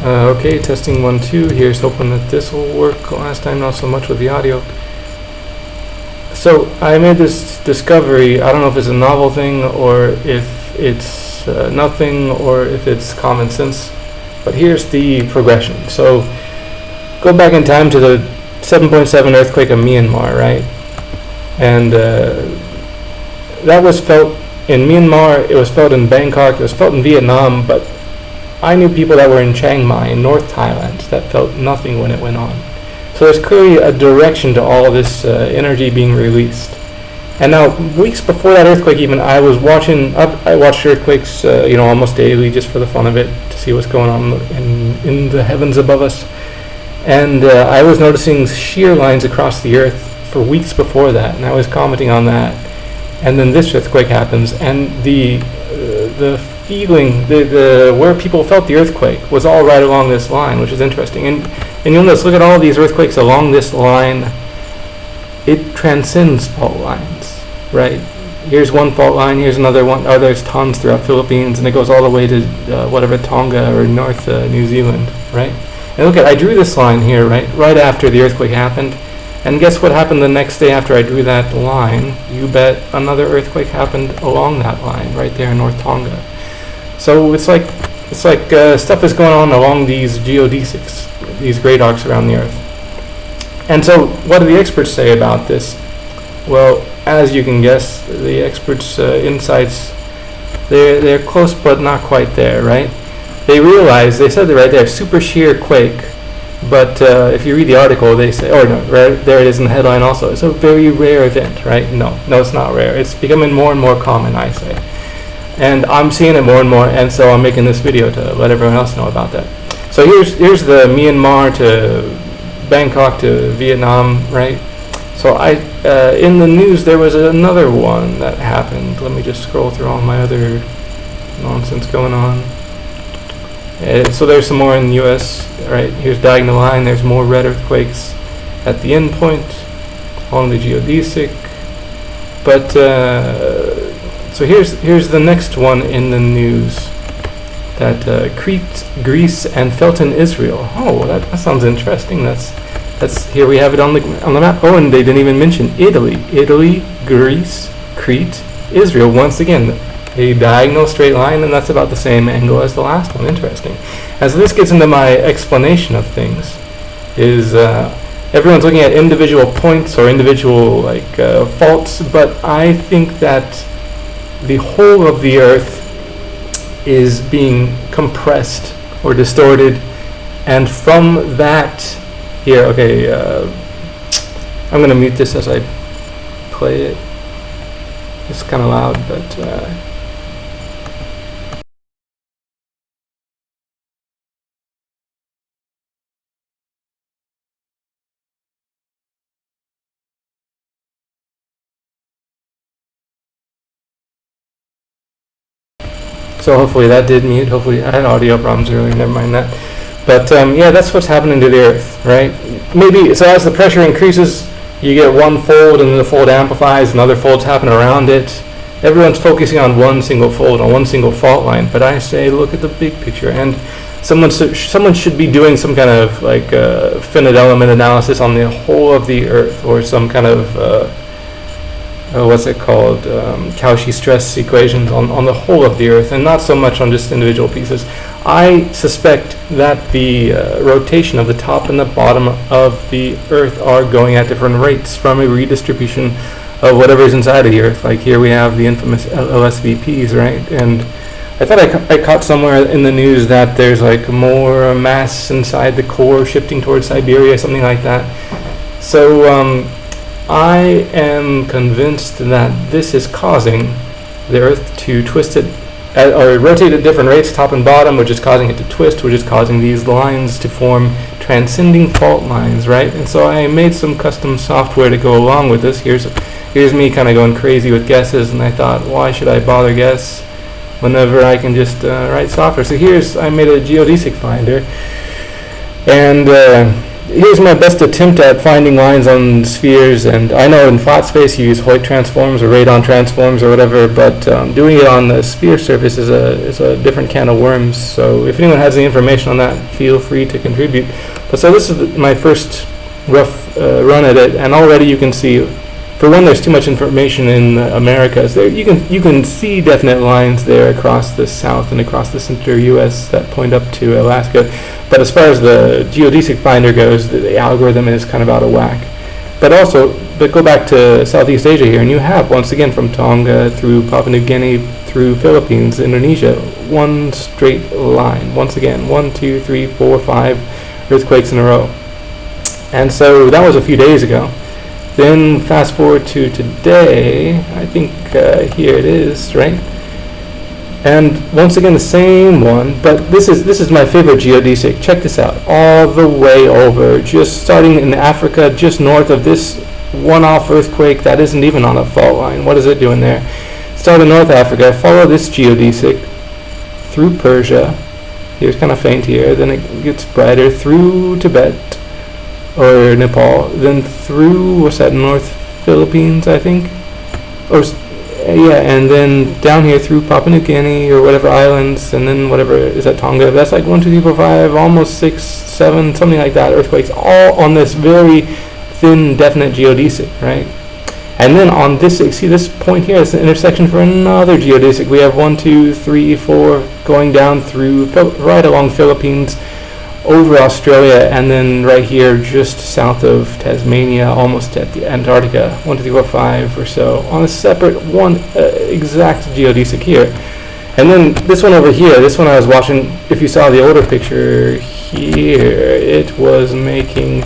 Okay, testing 1, 2. Here's hoping that this will work. Last time, not so much with the audio. So I made this discovery. I don't know if it's a novel thing or if it's nothing or if it's common sense. But here's the progression. So go back in time to the 7.7 earthquake of Myanmar, right? And that was felt in Myanmar, it was felt in Bangkok, it was felt in Vietnam, but I knew people that were in Chiang Mai in North Thailand that felt nothing when it went on. So there's clearly a direction to all this energy being released. And now, weeks before that earthquake even, I watched earthquakes almost daily just for the fun of it, to see what's going on in the heavens above us. And I was noticing shear lines across the earth for weeks before that, and I was commenting on that. And then this earthquake happens, and the feeling, the where people felt the earthquake was all right along this line, which is interesting. And you'll notice, look at all these earthquakes along this line. It transcends fault lines, right? Here's one fault line, here's another one. Oh, there's tons throughout Philippines, and it goes all the way to Tonga or North New Zealand, right? And look at, I drew this line here, right after the earthquake happened. And guess what happened the next day after I drew that line? You bet another earthquake happened along that line, right there in North Tonga. So it's like stuff is going on along these geodesics, these great arcs around the Earth. And so, what do the experts say about this? Well, as you can guess, the experts' insights, they're close but not quite there, right? They said right there, super shear quake. But if you read the article, they say, there it is in the headline also. It's a very rare event, right? No, it's not rare. It's becoming more and more common, I say. And I'm seeing it more and more, and so I'm making this video to let everyone else know about that. So here's the Myanmar to Bangkok to Vietnam, right? So in the news, there was another one that happened. Let me just scroll through all my other nonsense going on. So there's some more in the U.S., right? Here's diagonal line. There's more red earthquakes at the end point along the geodesic. But so here's the next one in the news. That Crete, Greece, and Felton, Israel. Oh, that sounds interesting. That's here we have it on the map. Oh, and they didn't even mention Italy, Greece, Crete, Israel. Once again, a diagonal straight line, and that's about the same angle as the last one. Interesting. As this gets into my explanation of things, is everyone's looking at individual points or individual faults, but I think that the whole of the Earth is being compressed or distorted, and from that, here, okay, I'm going to mute this as I play it. It's kind of loud, but so hopefully that did mute. Hopefully I had audio problems earlier, never mind that. But yeah, that's what's happening to the Earth, right? Maybe, so as the pressure increases, you get one fold and then the fold amplifies and other folds happen around it. Everyone's focusing on one single fold, on one single fault line, but I say look at the big picture. And someone should be doing some kind of finite element analysis on the whole of the Earth, or some kind of what's it called, Cauchy stress equations on the whole of the Earth, and not so much on just individual pieces. I suspect that the rotation of the top and the bottom of the Earth are going at different rates from a redistribution of whatever is inside of the Earth. Like here we have the infamous LSVPs, right? And I thought I caught somewhere in the news that there's more mass inside the core shifting towards Siberia, something like that. So I am convinced that this is causing the Earth to twist it, or rotate at different rates, top and bottom, which is causing it to twist, which is causing these lines to form transcending fault lines, right? And so I made some custom software to go along with this. Here's me kind of going crazy with guesses, and I thought, why should I bother guess whenever I can just write software? So I made a geodesic finder, and here's my best attempt at finding lines on spheres, and I know in flat space you use Hoyt transforms or radon transforms or whatever, but doing it on the sphere surface is a different can of worms. So if anyone has any information on that, feel free to contribute. But so this is my first rough run at it, and already you can see, for one, there's too much information in the Americas. There you can see definite lines there across the south and across the center U.S. that point up to Alaska. But as far as the geodesic finder goes, the algorithm is kind of out of whack. But go back to Southeast Asia here, and you have, once again, from Tonga through Papua New Guinea through Philippines, Indonesia, one straight line. Once again, 1, 2, 3, 4, 5 earthquakes in a row. And so that was a few days ago. Then fast forward to today, I think here it is, right? And once again the same one, but this is my favorite geodesic. Check this out, all the way over, just starting in Africa, just north of this one-off earthquake that isn't even on a fault line. What is it doing there? Start in North Africa, follow this geodesic through Persia. Here's kind of faint here, then it gets brighter through Tibet or Nepal, then through, what's that, North Philippines, I think? Or yeah, and then down here through Papua New Guinea or whatever islands, and then whatever is that, Tonga. That's like 1, 2, 3, 4, 5, almost 6, 7, something like that, earthquakes, all on this very thin, definite geodesic, right? And then on this, see this point here is the intersection for another geodesic. We have 1, 2, 3, 4 going down through, right along Philippines, over Australia, and then right here just south of Tasmania, almost at the Antarctica, 1, 2, 3, 4, 5 or so, on a separate one exact geodesic here. And then this one over here, this one I was watching, if you saw the older picture here, it was making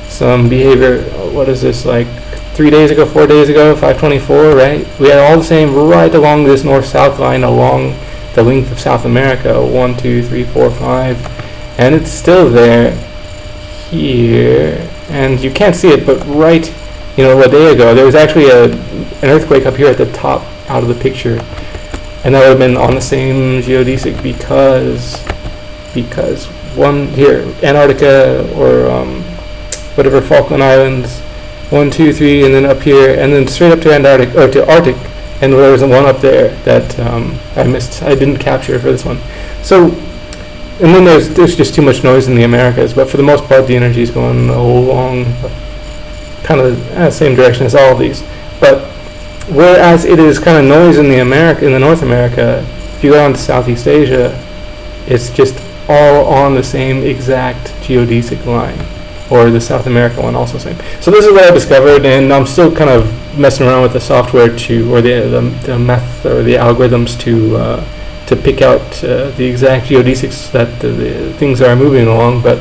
some behavior, what is this, like 3 days ago, 4 days ago, 524, right? We had all the same right along this north-south line along the length of South America, 1, 2, 3, 4, 5. And it's still there here, and you can't see it, but right, a day ago, there was actually an earthquake up here at the top out of the picture, and that would have been on the same geodesic because one here, Antarctica or whatever, Falkland Islands, 1, 2, 3, and then up here, and then straight up to Antarctic, or to Arctic, and there was one up there that I missed. I didn't capture for this one. So. And then there's just too much noise in the Americas, but for the most part the energy is going along kind of the same direction as all of these. But whereas it is kind of noise in the North America, if you go down to Southeast Asia, it's just all on the same exact geodesic line, or the South America one also same. So this is what I discovered, and I'm still kind of messing around with the software or the math or the algorithms to pick out the exact geodesics that the things are moving along. But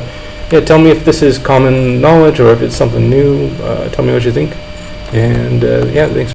yeah, tell me if this is common knowledge or if it's something new. Tell me what you think. And yeah, thanks.